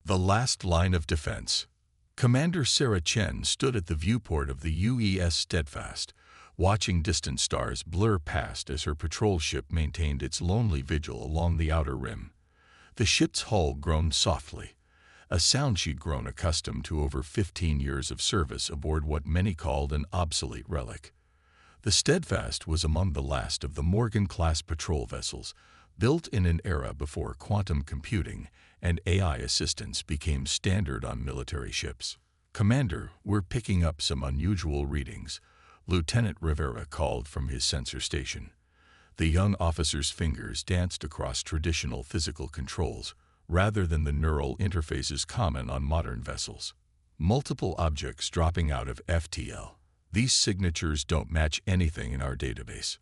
The last line of defense. Commander Sarah Chen stood at the viewport of the UES Steadfast, watching distant stars blur past as her patrol ship maintained its lonely vigil along the outer rim. The ship's hull groaned softly, a sound she'd grown accustomed to over 15 years of service aboard what many called an obsolete relic. The Steadfast was among the last of the Morgan-class patrol vessels, built in an era before quantum computing and AI assistance became standard on military ships. "Commander, we're picking up some unusual readings," Lieutenant Rivera called from his sensor station. The young officer's fingers danced across traditional physical controls, rather than the neural interfaces common on modern vessels. Multiple objects dropping out of FTL. These signatures don't match anything in our database.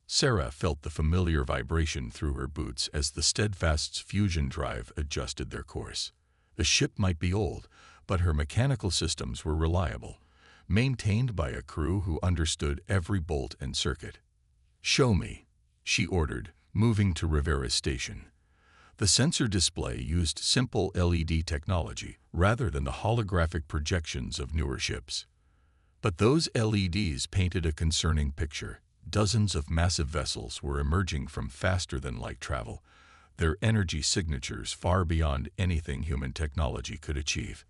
Sarah felt the familiar vibration through her boots as the Steadfast's fusion drive adjusted their course. The ship might be old, but her mechanical systems were reliable, maintained by a crew who understood every bolt and circuit. "Show me," she ordered, moving to Rivera's station. The sensor display used simple LED technology rather than the holographic projections of newer ships. But those LEDs painted a concerning picture. Dozens of massive vessels were emerging from faster-than-light travel, their energy signatures far beyond anything human technology could achieve.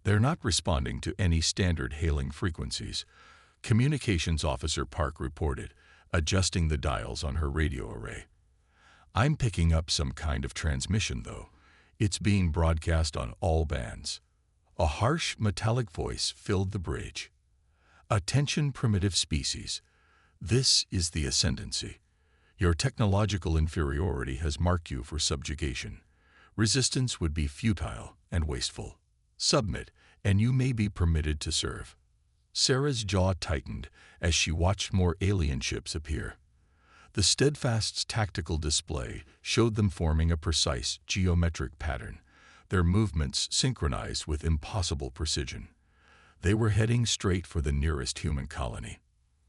"They're not responding to any standard hailing frequencies," Communications Officer Park reported, adjusting the dials on her radio array. "I'm picking up some kind of transmission, though. It's being broadcast on all bands." A harsh, metallic voice filled the bridge. "Attention, primitive species. This is the ascendancy. Your technological inferiority has marked you for subjugation. Resistance would be futile and wasteful. Submit, and you may be permitted to serve." Sarah's jaw tightened as she watched more alien ships appear. The Steadfast's tactical display showed them forming a precise geometric pattern, their movements synchronized with impossible precision. They were heading straight for the nearest human colony.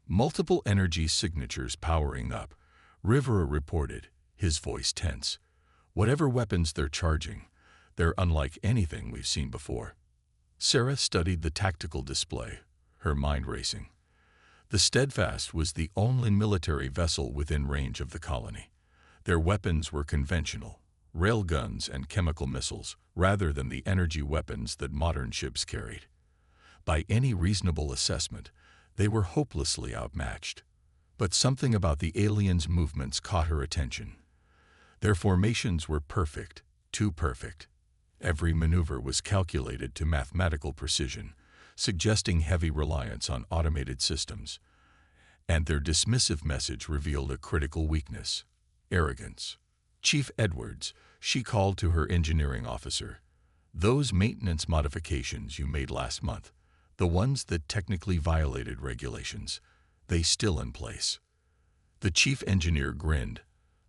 Multiple energy signatures powering up, Rivera reported, his voice tense. "Whatever weapons they're charging, they're unlike anything we've seen before." Sarah studied the tactical display, her mind racing. The Steadfast was the only military vessel within range of the colony. Their weapons were conventional, railguns and chemical missiles, rather than the energy weapons that modern ships carried. By any reasonable assessment, they were hopelessly outmatched. But something about the aliens' movements caught her attention. Their formations were perfect, too perfect. Every maneuver was calculated to mathematical precision, suggesting heavy reliance on automated systems. And their dismissive message revealed a critical weakness: arrogance. "Chief Edwards," she called to her engineering officer, "those maintenance modifications you made last month, the ones that technically violated regulations, they still in place?" The chief engineer grinned,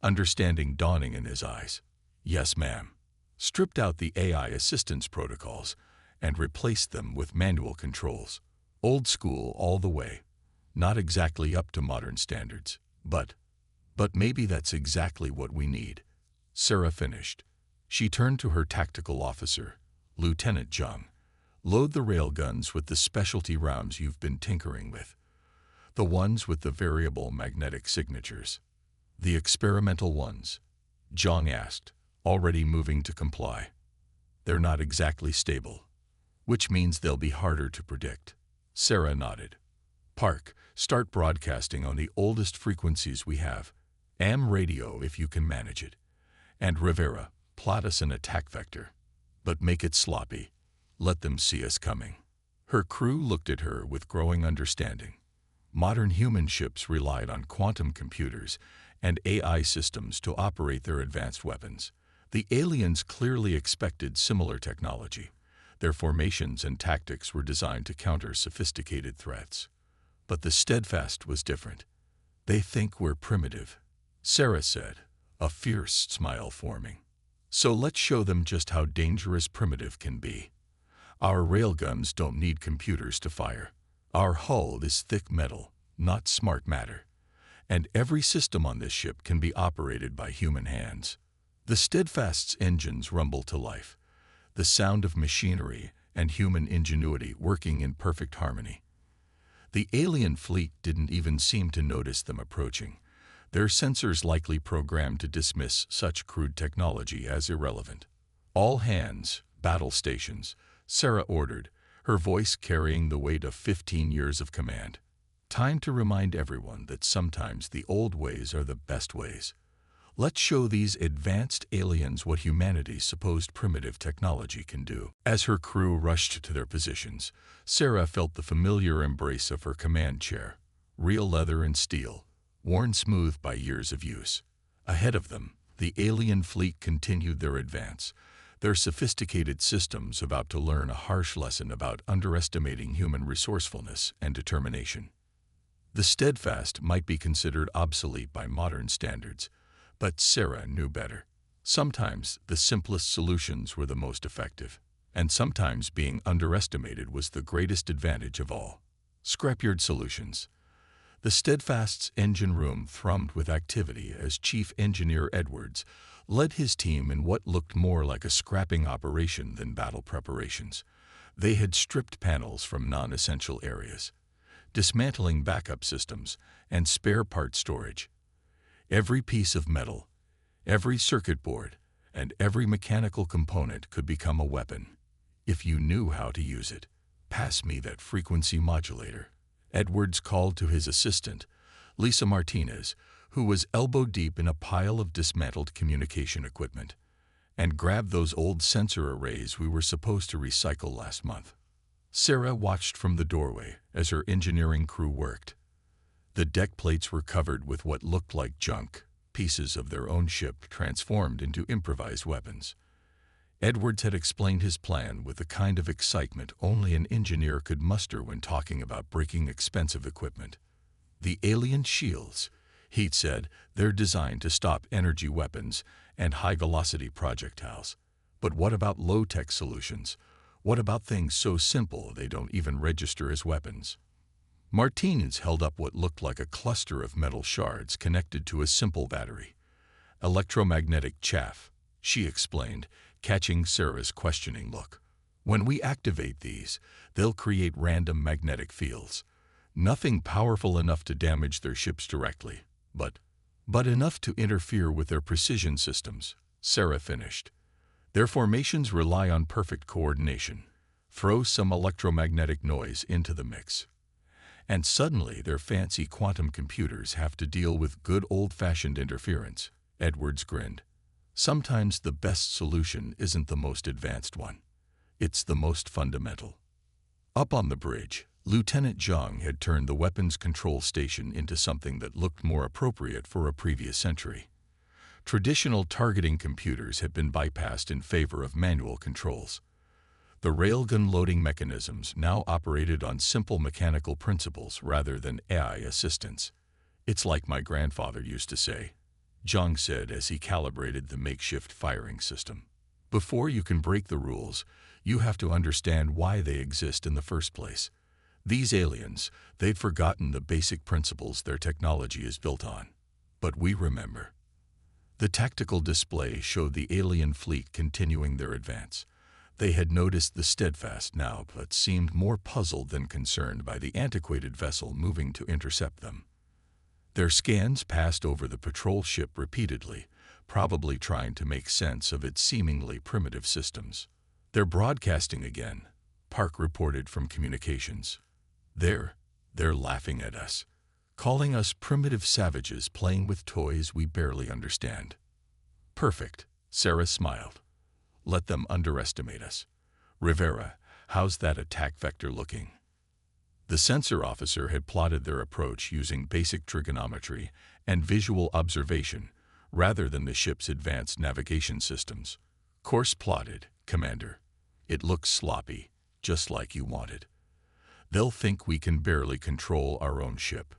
understanding dawning in his eyes. "Yes, ma'am." Stripped out the AI assistance protocols and replaced them with manual controls. Old school all the way. Not exactly up to modern standards, but maybe that's exactly what we need. Sarah finished. She turned to her tactical officer, Lieutenant Zhang. "Load the railguns with the specialty rounds you've been tinkering with. The ones with the variable magnetic signatures." "The experimental ones?" Zhang asked, already moving to comply. "They're not exactly stable, which means they'll be harder to predict." Sarah nodded. "Park, start broadcasting on the oldest frequencies we have. AM radio if you can manage it. And Rivera, plot us an attack vector. But make it sloppy. Let them see us coming." Her crew looked at her with growing understanding. Modern human ships relied on quantum computers and AI systems to operate their advanced weapons. The aliens clearly expected similar technology. Their formations and tactics were designed to counter sophisticated threats. But the Steadfast was different. "They think we're primitive," Sarah said, a fierce smile forming. "So let's show them just how dangerous primitive can be. Our railguns don't need computers to fire. Our hull is thick metal, not smart matter. And every system on this ship can be operated by human hands." The Steadfast's engines rumbled to life. the sound of machinery and human ingenuity working in perfect harmony. The alien fleet didn't even seem to notice them approaching, their sensors likely programmed to dismiss such crude technology as irrelevant. "All hands, battle stations," Sarah ordered, her voice carrying the weight of 15 years of command. "Time to remind everyone that sometimes the old ways are the best ways. Let's show these advanced aliens what humanity's supposed primitive technology can do." As her crew rushed to their positions, Sarah felt the familiar embrace of her command chair, real leather and steel, worn smooth by years of use. Ahead of them, the alien fleet continued their advance, their sophisticated systems about to learn a harsh lesson about underestimating human resourcefulness and determination. The Steadfast might be considered obsolete by modern standards, but Sarah knew better. Sometimes the simplest solutions were the most effective, and sometimes being underestimated was the greatest advantage of all. Scrapyard solutions. The Steadfast's engine room thrummed with activity as Chief Engineer Edwards led his team in what looked more like a scrapping operation than battle preparations. They had stripped panels from non-essential areas, dismantling backup systems and spare part storage. Every piece of metal, every circuit board, and every mechanical component could become a weapon, if you knew how to use it. "Pass me that frequency modulator," Edwards called to his assistant, Lisa Martinez, who was elbow-deep in a pile of dismantled communication equipment. "And grab those old sensor arrays we were supposed to recycle last month." Sarah watched from the doorway as her engineering crew worked. The deck plates were covered with what looked like junk, pieces of their own ship transformed into improvised weapons. Edwards had explained his plan with the kind of excitement only an engineer could muster when talking about breaking expensive equipment. "The alien shields," he said, "they're designed to stop energy weapons and high-velocity projectiles. But what about low-tech solutions? What about things so simple they don't even register as weapons?" Martinez held up what looked like a cluster of metal shards connected to a simple battery. "Electromagnetic chaff," she explained, catching Sarah's questioning look. "When we activate these, they'll create random magnetic fields. Nothing powerful enough to damage their ships directly, but enough to interfere with their precision systems," Sarah finished. "Their formations rely on perfect coordination. Throw some electromagnetic noise into the mix, and suddenly their fancy quantum computers have to deal with good old-fashioned interference." Edwards grinned. "Sometimes the best solution isn't the most advanced one. It's the most fundamental." Up on the bridge, Lieutenant Zhang had turned the weapons control station into something that looked more appropriate for a previous century. Traditional targeting computers had been bypassed in favor of manual controls. The railgun loading mechanisms now operated on simple mechanical principles rather than AI assistance. "It's like my grandfather used to say," Zhang said as he calibrated the makeshift firing system. "Before you can break the rules, you have to understand why they exist in the first place. These aliens, they'd forgotten the basic principles their technology is built on. But we remember." The tactical display showed the alien fleet continuing their advance. They had noticed the Steadfast now, but seemed more puzzled than concerned by the antiquated vessel moving to intercept them. Their scans passed over the patrol ship repeatedly, probably trying to make sense of its seemingly primitive systems. "They're broadcasting again," Park reported from communications. They're laughing at us, calling us primitive savages playing with toys we barely understand." "Perfect," Sarah smiled. "Let them underestimate us. Rivera, how's that attack vector looking?" The sensor officer had plotted their approach using basic trigonometry and visual observation rather than the ship's advanced navigation systems. "Course plotted, Commander. It looks sloppy, just like you wanted. They'll think we can barely control our own ship."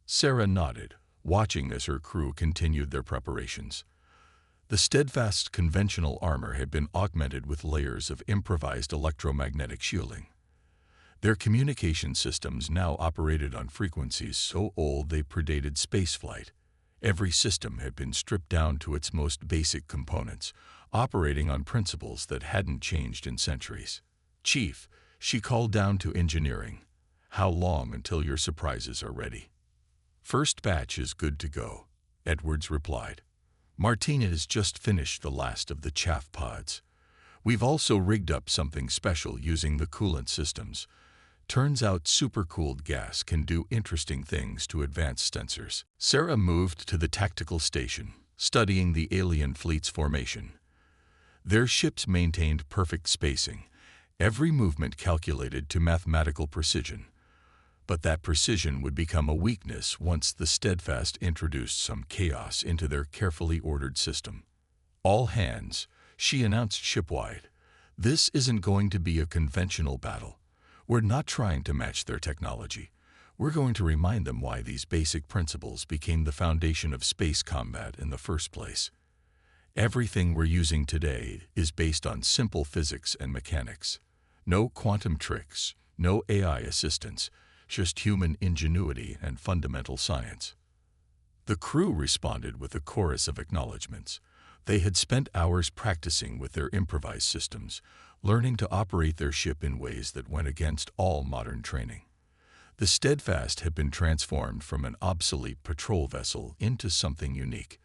Sarah nodded, watching as her crew continued their preparations. The Steadfast's conventional armor had been augmented with layers of improvised electromagnetic shielding. Their communication systems now operated on frequencies so old they predated spaceflight, Every system had been stripped down to its most basic components, operating on principles that hadn't changed in centuries. "Chief," she called down to engineering, "how long until your surprises are ready?" "First batch is good to go," Edwards replied. "Martinez just finished the last of the chaff pods. We've also rigged up something special using the coolant systems. Turns out supercooled gas can do interesting things to advanced sensors." Sarah moved to the tactical station, studying the alien fleet's formation. Their ships maintained perfect spacing, every movement calculated to mathematical precision. But that precision would become a weakness once the Steadfast introduced some chaos into their carefully ordered system. "All hands," she announced shipwide. "This isn't going to be a conventional battle. We're not trying to match their technology. We're going to remind them why these basic principles became the foundation of space combat in the first place. Everything we're using today is based on simple physics and mechanics. No quantum tricks, no AI assistance, just human ingenuity and fundamental science." The crew responded with a chorus of acknowledgments. They had spent hours practicing with their improvised systems, learning to operate their ship in ways that went against all modern training. The Steadfast had been transformed from an obsolete patrol vessel into something unique,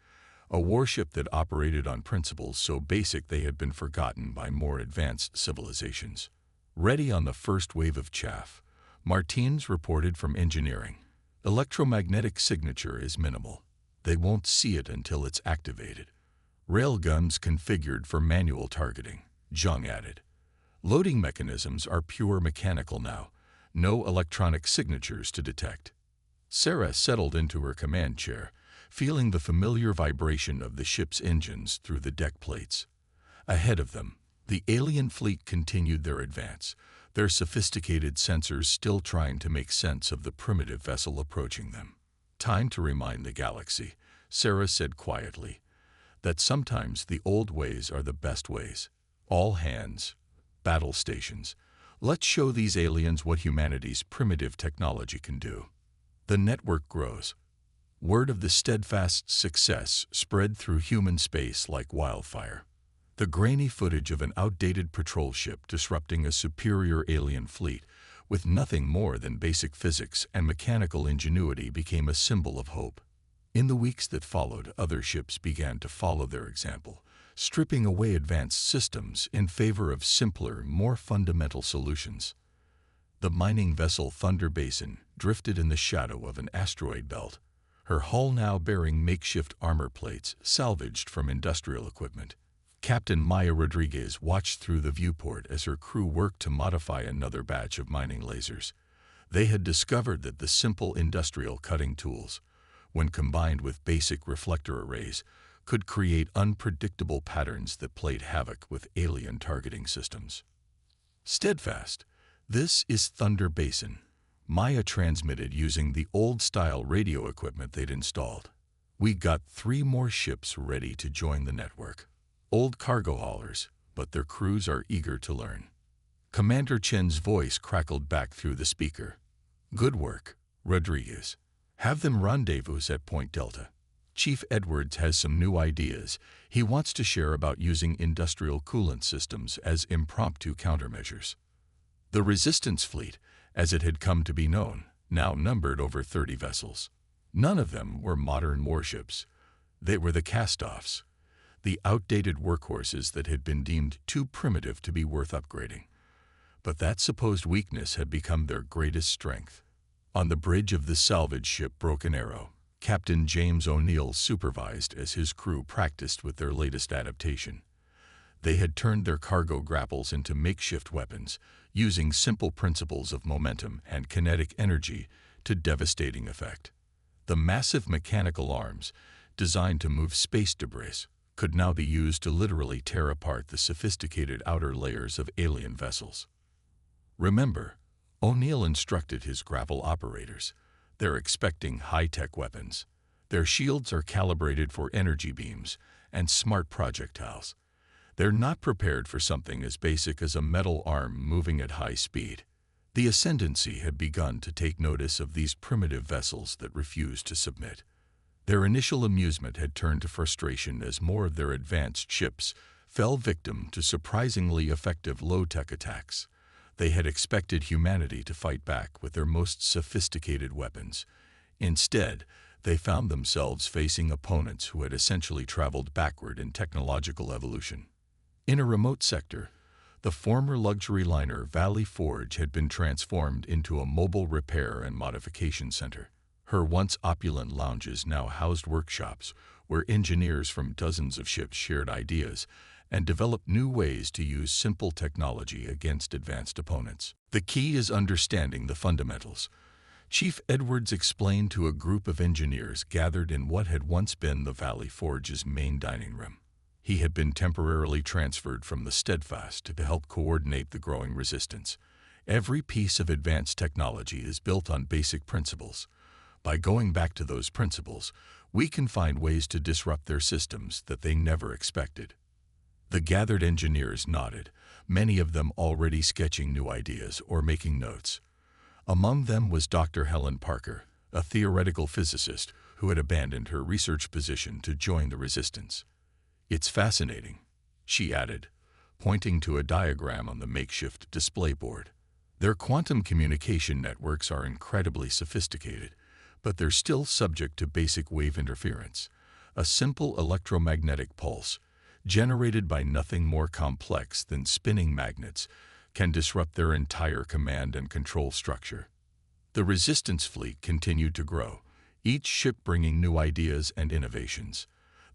a warship that operated on principles so basic they had been forgotten by more advanced civilizations. Ready on the first wave of chaff, Martins reported from engineering. "Electromagnetic signature is minimal. They won't see it until it's activated. Railguns configured for manual targeting," Zhang added. "Loading mechanisms are pure mechanical now, no electronic signatures to detect." Sarah settled into her command chair, feeling the familiar vibration of the ship's engines through the deck plates. Ahead of them, the alien fleet continued their advance, their sophisticated sensors still trying to make sense of the primitive vessel approaching them. "Time to remind the galaxy," Sarah said quietly, "that sometimes the old ways are the best ways. All hands, battle stations, let's show these aliens what humanity's primitive technology can do." The network grows. Word of the Steadfast's success spread through human space like wildfire. The grainy footage of an outdated patrol ship disrupting a superior alien fleet with nothing more than basic physics and mechanical ingenuity became a symbol of hope. In the weeks that followed, other ships began to follow their example, stripping away advanced systems in favor of simpler, more fundamental solutions. The mining vessel Thunder Basin drifted in the shadow of an asteroid belt, her hull now bearing makeshift armor plates salvaged from industrial equipment. Captain Maya Rodriguez watched through the viewport as her crew worked to modify another batch of mining lasers. They had discovered that the simple industrial cutting tools, when combined with basic reflector arrays, could create unpredictable patterns that played havoc with alien targeting systems. "Steadfast, this is Thunder Basin," Maya transmitted using the old-style radio equipment they'd installed. "We got 3 more ships ready to join the network. Old cargo haulers, but their crews are eager to learn." Commander Chen's voice crackled back through the speaker. "Good work, Rodriguez. Have them rendezvous at Point Delta. Chief Edwards has some new ideas. He wants to share about using industrial coolant systems as impromptu countermeasures." The Resistance fleet, as it had come to be known, now numbered over 30 vessels. None of them were modern warships. They were the cast-offs, the outdated workhorses that had been deemed too primitive to be worth upgrading. But that supposed weakness had become their greatest strength. On the bridge of the salvage ship Broken Arrow, Captain James O'Neill supervised as his crew practiced with their latest adaptation. They had turned their cargo grapples into makeshift weapons, using simple principles of momentum and kinetic energy to devastating effect. The massive mechanical arms, designed to move space debris, could now be used to literally tear apart the sophisticated outer layers of alien vessels. Remember, O'Neill instructed his grapple operators. They're expecting high-tech weapons. Their shields are calibrated for energy beams and smart projectiles. They're not prepared for something as basic as a metal arm moving at high speed. The Ascendancy had begun to take notice of these primitive vessels that refused to submit. Their initial amusement had turned to frustration as more of their advanced ships fell victim to surprisingly effective low-tech attacks. They had expected humanity to fight back with their most sophisticated weapons. Instead, they found themselves facing opponents who had essentially traveled backward in technological evolution. In a remote sector, the former luxury liner Valley Forge had been transformed into a mobile repair and modification center. Her once opulent lounges now housed workshops where engineers from dozens of ships shared ideas and developed new ways to use simple technology against advanced opponents. The key is understanding the fundamentals. Chief Edwards explained to a group of engineers gathered in what had once been the Valley Forge's main dining room. He had been temporarily transferred from the Steadfast to help coordinate the growing resistance. Every piece of advanced technology is built on basic principles. By going back to those principles, we can find ways to disrupt their systems that they never expected. The gathered engineers nodded, many of them already sketching new ideas or making notes. Among them was Dr. Helen Parker, a theoretical physicist who had abandoned her research position to join the resistance. "It's fascinating," she added, pointing to a diagram on the makeshift display board. "Their quantum communication networks are incredibly sophisticated, but they're still subject to basic wave interference. A simple electromagnetic pulse, generated by nothing more complex than spinning magnets, can disrupt their entire command and control structure." The resistance fleet continued to grow, each ship bringing new ideas and innovations.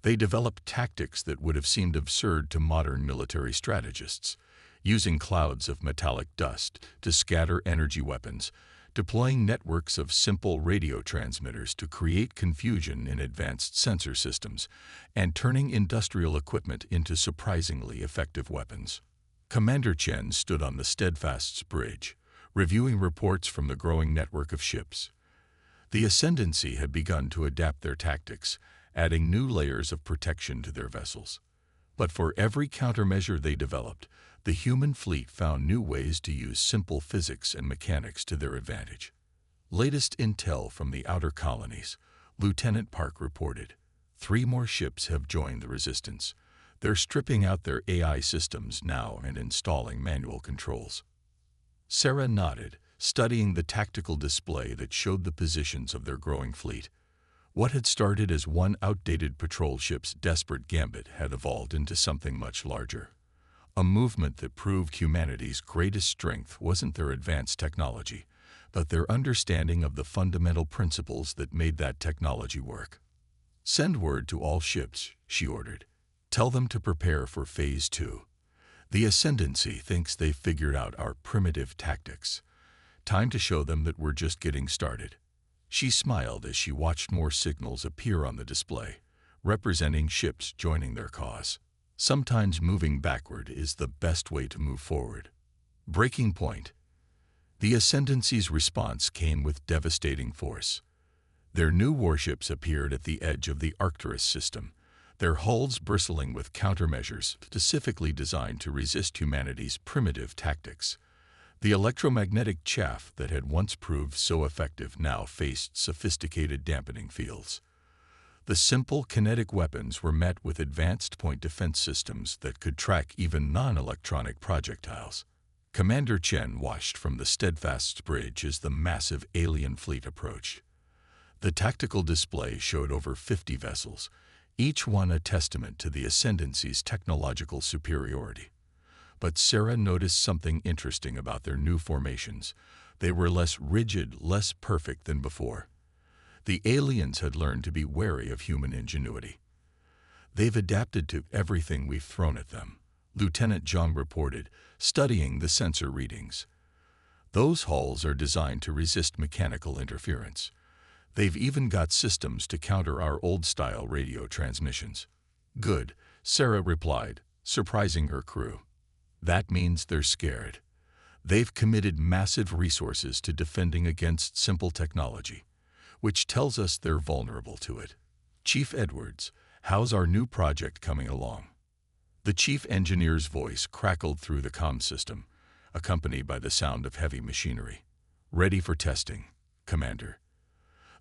They developed tactics that would have seemed absurd to modern military strategists, using clouds of metallic dust to scatter energy weapons, deploying networks of simple radio transmitters to create confusion in advanced sensor systems, and turning industrial equipment into surprisingly effective weapons. Commander Chen stood on the Steadfast's bridge, reviewing reports from the growing network of ships. The Ascendancy had begun to adapt their tactics, adding new layers of protection to their vessels. But for every countermeasure they developed, the human fleet found new ways to use simple physics and mechanics to their advantage. Latest intel from the outer colonies, Lieutenant Park reported. 3 more ships have joined the resistance. They're stripping out their AI systems now and installing manual controls. Sarah nodded, studying the tactical display that showed the positions of their growing fleet. What had started as one outdated patrol ship's desperate gambit had evolved into something much larger. A movement that proved humanity's greatest strength wasn't their advanced technology, but their understanding of the fundamental principles that made that technology work. "Send word to all ships," she ordered. "Tell them to prepare for Phase 2. The Ascendancy thinks they've figured out our primitive tactics. Time to show them that we're just getting started." She smiled as she watched more signals appear on the display, representing ships joining their cause. Sometimes moving backward is the best way to move forward. Breaking point. The Ascendancy's response came with devastating force. Their new warships appeared at the edge of the Arcturus system, their hulls bristling with countermeasures specifically designed to resist humanity's primitive tactics. The electromagnetic chaff that had once proved so effective now faced sophisticated dampening fields. The simple kinetic weapons were met with advanced point defense systems that could track even non-electronic projectiles. Commander Chen watched from the Steadfast's bridge as the massive alien fleet approached. The tactical display showed over 50 vessels, each one a testament to the Ascendancy's technological superiority. But Sarah noticed something interesting about their new formations. They were less rigid, less perfect than before. The aliens had learned to be wary of human ingenuity. "They've adapted to everything we've thrown at them," Lieutenant Zhang reported, studying the sensor readings. "Those hulls are designed to resist mechanical interference. They've even got systems to counter our old-style radio transmissions." "Good," Sarah replied, surprising her crew. "That means they're scared. They've committed massive resources to defending against simple technology, which tells us they're vulnerable to it." "Chief Edwards, how's our new project coming along?" The chief engineer's voice crackled through the comm system, accompanied by the sound of heavy machinery. "Ready for testing, Commander."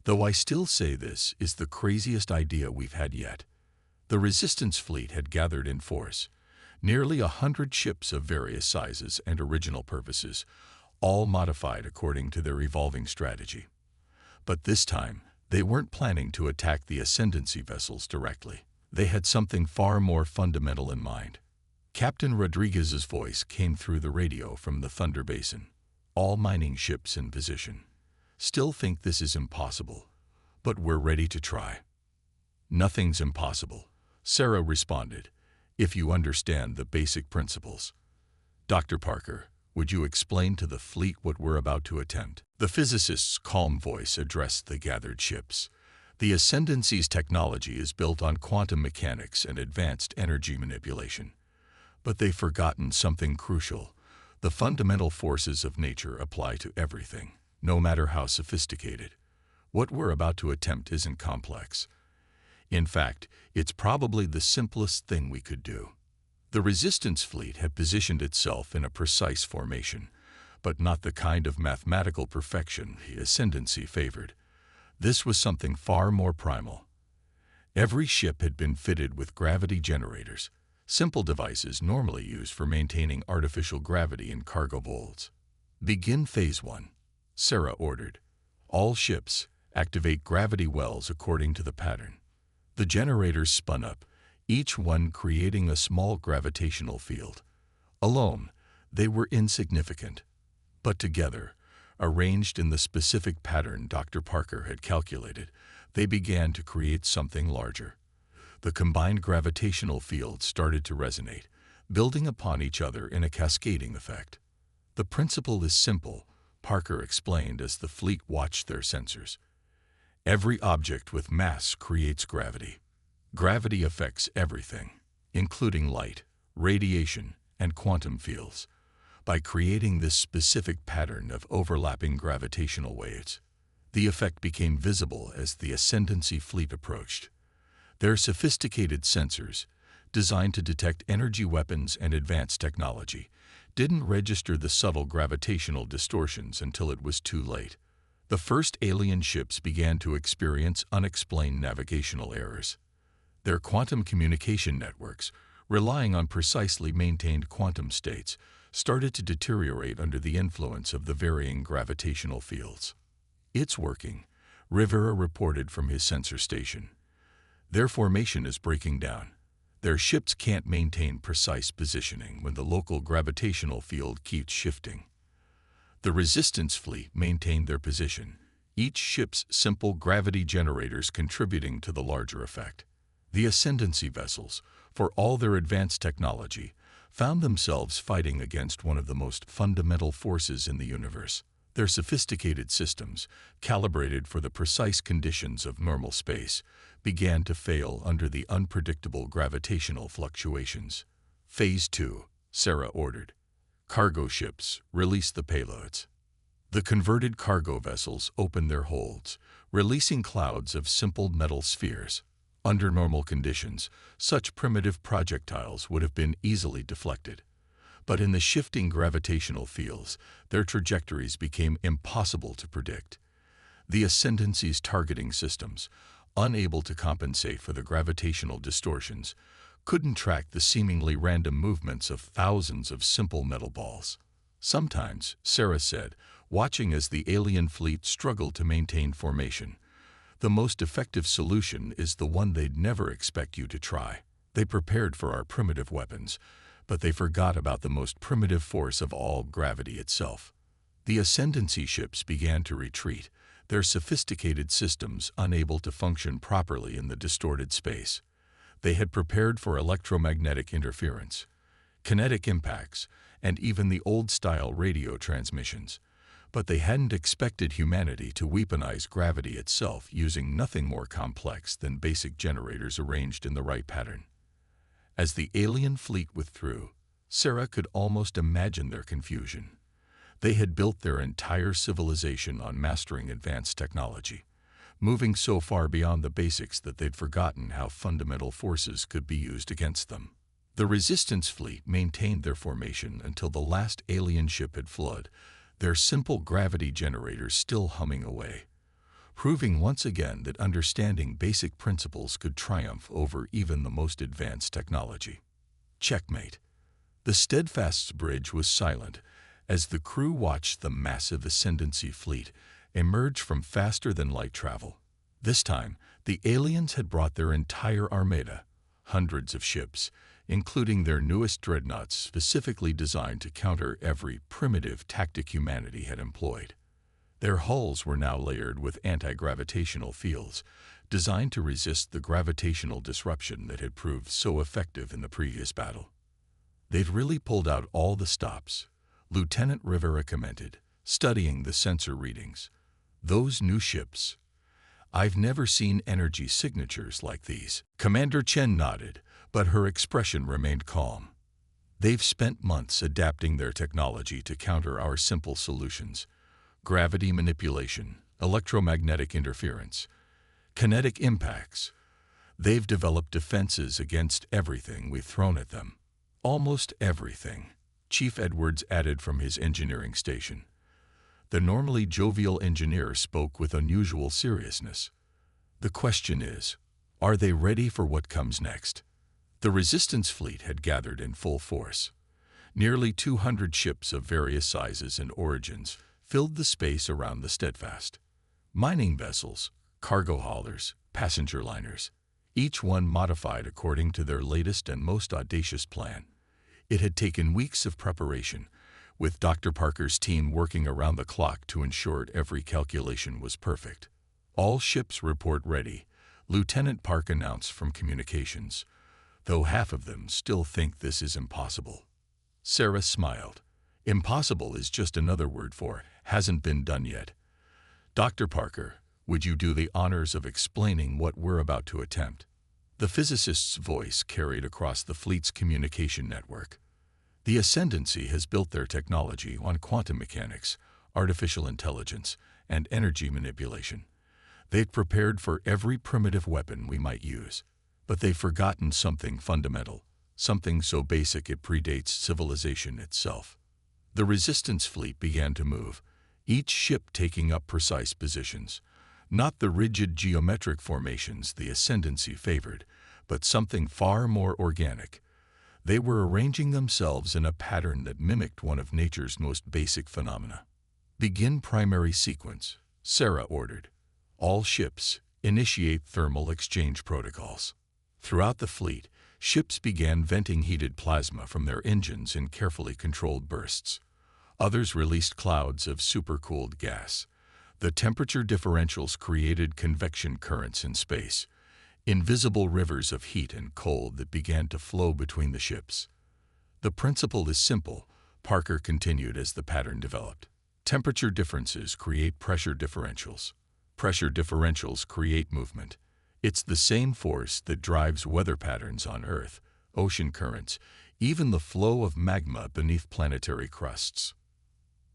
Though I still say this is the craziest idea we've had yet. The Resistance fleet had gathered in force, nearly 100 ships of various sizes and original purposes, all modified according to their evolving strategy. But this time, they weren't planning to attack the Ascendancy vessels directly. They had something far more fundamental in mind. Captain Rodriguez's voice came through the radio from the Thunder Basin. All mining ships in position. Still think this is impossible, but we're ready to try. Nothing's impossible, Sarah responded, if you understand the basic principles. Dr. Parker, would you explain to the fleet what we're about to attempt? The physicist's calm voice addressed the gathered ships. The Ascendancy's technology is built on quantum mechanics and advanced energy manipulation. But they've forgotten something crucial. The fundamental forces of nature apply to everything, no matter how sophisticated. What we're about to attempt isn't complex. In fact, it's probably the simplest thing we could do. The Resistance fleet had positioned itself in a precise formation, but not the kind of mathematical perfection the Ascendancy favored. This was something far more primal. Every ship had been fitted with gravity generators, simple devices normally used for maintaining artificial gravity in cargo holds. Begin Phase 1, Sarah ordered. All ships activate gravity wells according to the pattern. The generators spun up, each one creating a small gravitational field. Alone, they were insignificant. But together, arranged in the specific pattern Dr. Parker had calculated, they began to create something larger. The combined gravitational fields started to resonate, building upon each other in a cascading effect. The principle is simple, Parker explained as the fleet watched their sensors. Every object with mass creates gravity. Gravity affects everything, including light, radiation, and quantum fields. By creating this specific pattern of overlapping gravitational waves, the effect became visible as the Ascendancy fleet approached. Their sophisticated sensors, designed to detect energy weapons and advanced technology, didn't register the subtle gravitational distortions until it was too late. The first alien ships began to experience unexplained navigational errors. Their quantum communication networks, relying on precisely maintained quantum states, started to deteriorate under the influence of the varying gravitational fields. It's working, Rivera reported from his sensor station. Their formation is breaking down. Their ships can't maintain precise positioning when the local gravitational field keeps shifting. The Resistance fleet maintained their position, each ship's simple gravity generators contributing to the larger effect. The Ascendancy vessels, for all their advanced technology, found themselves fighting against one of the most fundamental forces in the universe. Their sophisticated systems, calibrated for the precise conditions of normal space, began to fail under the unpredictable gravitational fluctuations. Phase 2, Sarah ordered. Cargo ships, release the payloads. The converted cargo vessels opened their holds, releasing clouds of simple metal spheres. Under normal conditions, such primitive projectiles would have been easily deflected. But in the shifting gravitational fields, their trajectories became impossible to predict. The Ascendancy's targeting systems, unable to compensate for the gravitational distortions, couldn't track the seemingly random movements of thousands of simple metal balls. Sometimes, Sarah said, watching as the alien fleet struggled to maintain formation, the most effective solution is the one they'd never expect you to try. They prepared for our primitive weapons, but they forgot about the most primitive force of all, gravity itself. The Ascendancy ships began to retreat, their sophisticated systems unable to function properly in the distorted space. They had prepared for electromagnetic interference, kinetic impacts, and even the old-style radio transmissions. But they hadn't expected humanity to weaponize gravity itself using nothing more complex than basic generators arranged in the right pattern. As the alien fleet withdrew, Sarah could almost imagine their confusion. They had built their entire civilization on mastering advanced technology, moving so far beyond the basics that they'd forgotten how fundamental forces could be used against them. The Resistance fleet maintained their formation until the last alien ship had fled, their simple gravity generators still humming away. proving once again that understanding basic principles could triumph over even the most advanced technology. Checkmate. The Steadfast's bridge was silent as the crew watched the massive Ascendancy fleet emerge from faster-than-light travel. This time, the aliens had brought their entire armada, hundreds of ships, including their newest dreadnoughts specifically designed to counter every primitive tactic humanity had employed. Their hulls were now layered with anti-gravitational fields, designed to resist the gravitational disruption that had proved so effective in the previous battle. "They've really pulled out all the stops," Lieutenant Rivera commented, studying the sensor readings. "Those new ships. I've never seen energy signatures like these." Commander Chen nodded, but her expression remained calm. "They've spent months adapting their technology to counter our simple solutions: gravity manipulation, electromagnetic interference, kinetic impacts. They've developed defenses against everything we've thrown at them." "Almost everything," Chief Edwards added from his engineering station. The normally jovial engineer spoke with unusual seriousness. "The question is, are they ready for what comes next?" The Resistance fleet had gathered in full force. Nearly 200 ships of various sizes and origins filled the space around the Steadfast. Mining vessels, cargo haulers, passenger liners, each one modified according to their latest and most audacious plan. It had taken weeks of preparation, with Dr. Parker's team working around the clock to ensure every calculation was perfect. "All ships report ready," Lieutenant Park announced from communications, though half of them still think this is impossible. Sarah smiled. "Impossible is just another word for hasn't been done yet. Dr. Parker, would you do the honors of explaining what we're about to attempt?" The physicist's voice carried across the fleet's communication network. "The Ascendancy has built their technology on quantum mechanics, artificial intelligence, and energy manipulation. They've prepared for every primitive weapon we might use, but they've forgotten something fundamental, something so basic it predates civilization itself." The Resistance fleet began to move, each ship taking up precise positions. Not the rigid geometric formations the Ascendancy favored, but something far more organic. They were arranging themselves in a pattern that mimicked one of nature's most basic phenomena. "Begin primary sequence," Sarah ordered. "All ships, initiate thermal exchange protocols." Throughout the fleet, ships began venting heated plasma from their engines in carefully controlled bursts. Others released clouds of supercooled gas. The temperature differentials created convection currents in space, invisible rivers of heat and cold that began to flow between the ships. "The principle is simple," Parker continued as the pattern developed. "Temperature differences create pressure differentials. Pressure differentials create movement. It's the same force that drives weather patterns on Earth, ocean currents, even the flow of magma beneath planetary crusts."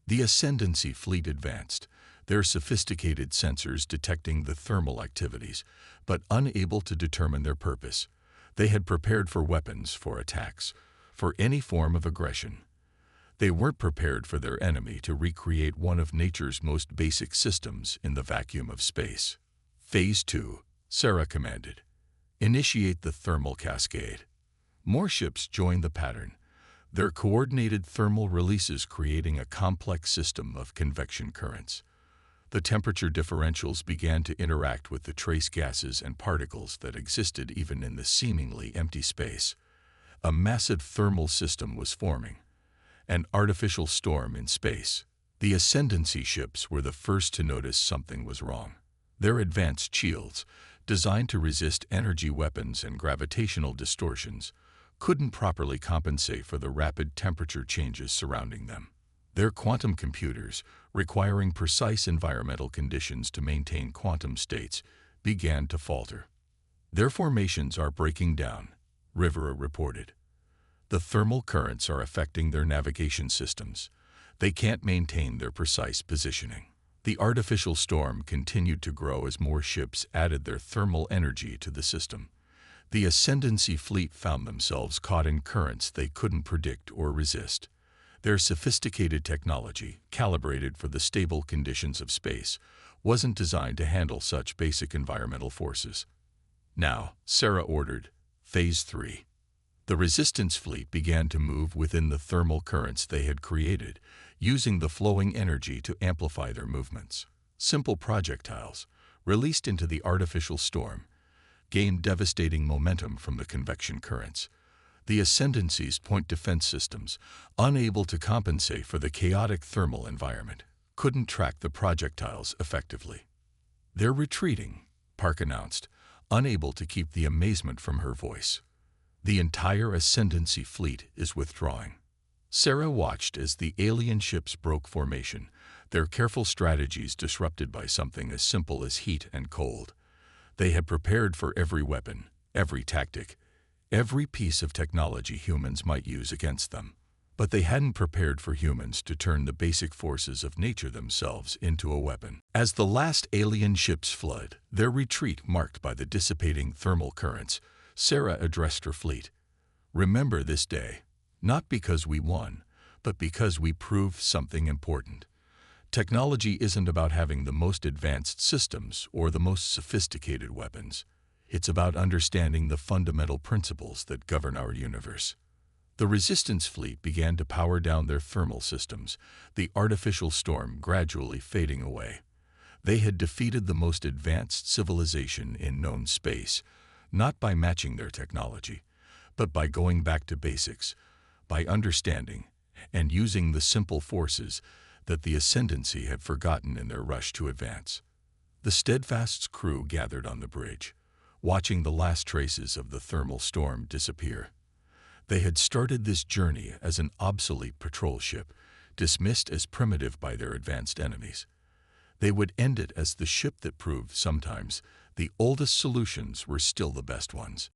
The Ascendancy fleet advanced, their sophisticated sensors detecting the thermal activities, but unable to determine their purpose. They had prepared for weapons, for attacks, for any form of aggression. They weren't prepared for their enemy to recreate one of nature's most basic systems in the vacuum of space. "Phase 2, Sarah commanded. "Initiate the thermal cascade." More ships joined the pattern, their coordinated thermal releases creating a complex system of convection currents. The temperature differentials began to interact with the trace gases and particles that existed even in the seemingly empty space. A massive thermal system was forming, an artificial storm in space. The Ascendancy ships were the first to notice something was wrong. Their advanced shields, designed to resist energy weapons and gravitational distortions, couldn't properly compensate for the rapid temperature changes surrounding them. Their quantum computers, requiring precise environmental conditions to maintain quantum states, began to falter. "Their formations are breaking down," Rivera reported. "The thermal currents are affecting their navigation systems. They can't maintain their precise positioning." The artificial storm continued to grow as more ships added their thermal energy to the system. The Ascendancy fleet found themselves caught in currents they couldn't predict or resist. Their sophisticated technology, calibrated for the stable conditions of space, wasn't designed to handle such basic environmental forces. Now, Sarah ordered Phase 3. The resistance fleet began to move within the thermal currents they had created, using the flowing energy to amplify their movements. Simple projectiles, released into the artificial storm, gained devastating momentum from the convection currents. The Ascendancy's point defense systems, unable to compensate for the chaotic thermal environment, couldn't track the projectiles effectively. "They're retreating," Park announced, unable to keep the amazement from her voice. "The entire Ascendancy fleet is withdrawing." Sarah watched as the alien ships broke formation, their careful strategies disrupted by something as simple as heat and cold. They had prepared for every weapon, every tactic, every piece of technology humans might use against them. But they hadn't prepared for humans to turn the basic forces of nature themselves into a weapon. As the last alien ships fled, their retreat marked by the dissipating thermal currents, Sarah addressed her fleet. "Remember this day, not because we won, but because we proved something important. Technology isn't about having the most advanced systems or the most sophisticated weapons. It's about understanding the fundamental principles that govern our universe." The resistance fleet began to power down their thermal systems, the artificial storm gradually fading away. They had defeated the most advanced civilization in known space, not by matching their technology, but by going back to basics, by understanding and using the simple forces that the Ascendancy had forgotten in their rush to advance. The Steadfast's crew gathered on the bridge, watching the last traces of the thermal storm disappear. They had started this journey as an obsolete patrol ship, dismissed as primitive by their advanced enemies. They would end it as the ship that proved sometimes the oldest solutions were still the best ones.